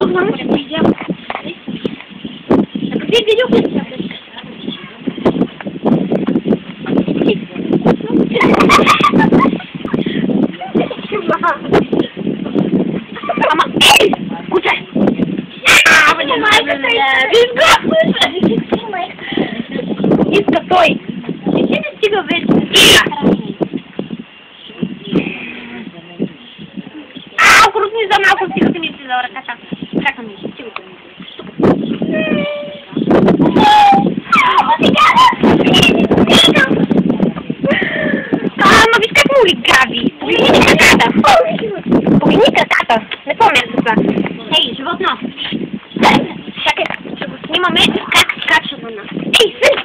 Знаешь, что я... А где видео будет? Мама, эй! Куда? Иска, стой! Иди не стига вече. Крутни за малко, стигате ми си за ръката. Чакам ми, стигате ми. Ама виж как му ли гави? Погледни краката. Погледни краката. Не помня това. Ей, животно. Чакай, ще го снимаме как скача въна. Ей, сын!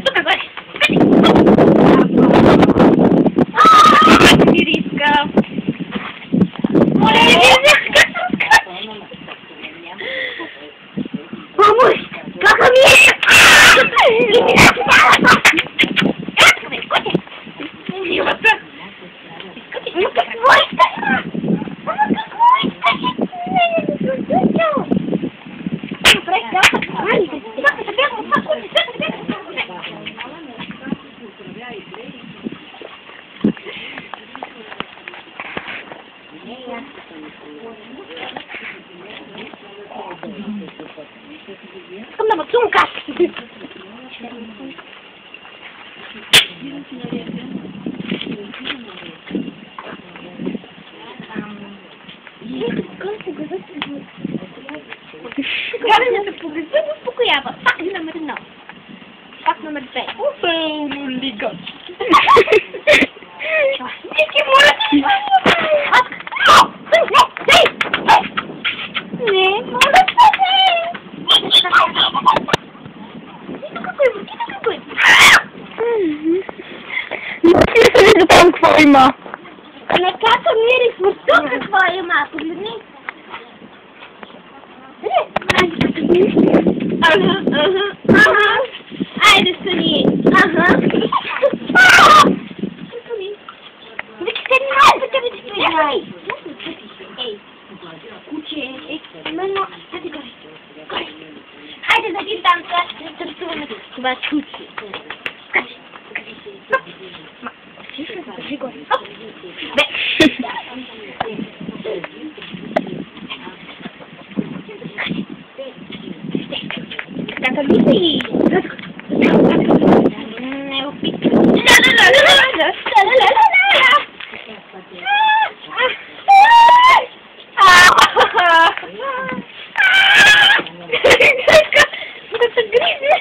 Тук горе. Ириска. Моля, как се разкачи? Мамуш, кака ми е? Какво искаш? Искам да ме цункаш! Трябва да се погребим и успокоява. Факт номер 1. Факт номер 2. Уфе, лига. Ники, моля ти! Не, моля ти! Какой? Не се вижда там какво има. На кака мири смъртта какво има? Погледни. Айде стани. Вики се много да ви ти играй. Ей, куче, именно, хайде горе. Хайде да ги там да търсуваме това куче. Скачи. Ма, си държи горе. Бе. Кака мисли? Не опитвай. Да се гризе.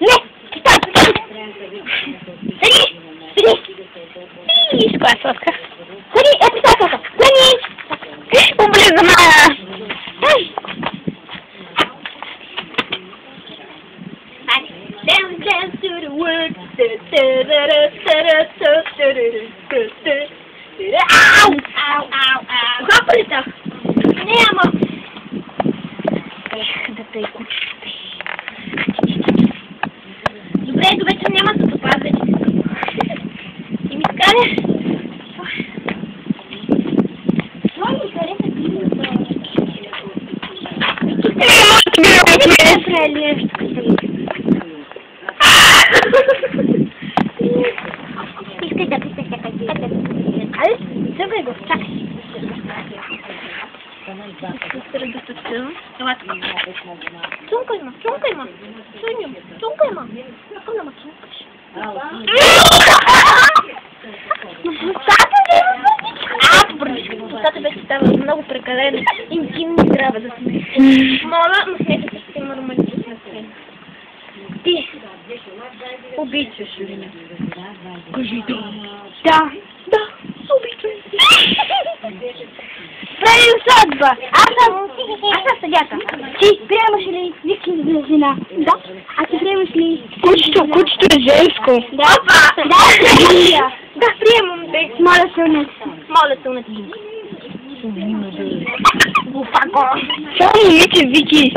Не, стой. Седи, коя сладка. Седи, ето сладката. Седи. Облиза мая. Dance to the word. Ау! Хапалите! Няма! Ех, да тъй кучите. Добре, до вечер няма да допазвате. И ми скаля. Това ми хареса билото. Искай да айде, събрай го, чакай. Ела тук. Цунка има. Цунка има. Искам да ме цункаш. Устата вече става много прекалено. Интимни трябва да сме. Моля, но смейте се, ще има романтична сцена. Ти обичаш ли ме? Кажи да. Да, обичам. Правим сватба. Аз съм съдята. Ти приемаш ли Вики за жена? Да. А ти приемаш ли... Кучето е женско. Да. Да, приемам те. Моля се унеси. Буфако. Само Вики, Вики.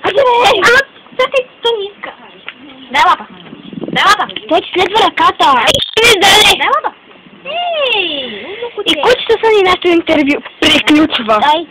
Ама, то не иска. Дай лапа. Той ти следва ръката. Дай лапа. И кучето са ни нашето интервю. Приключва. Дай.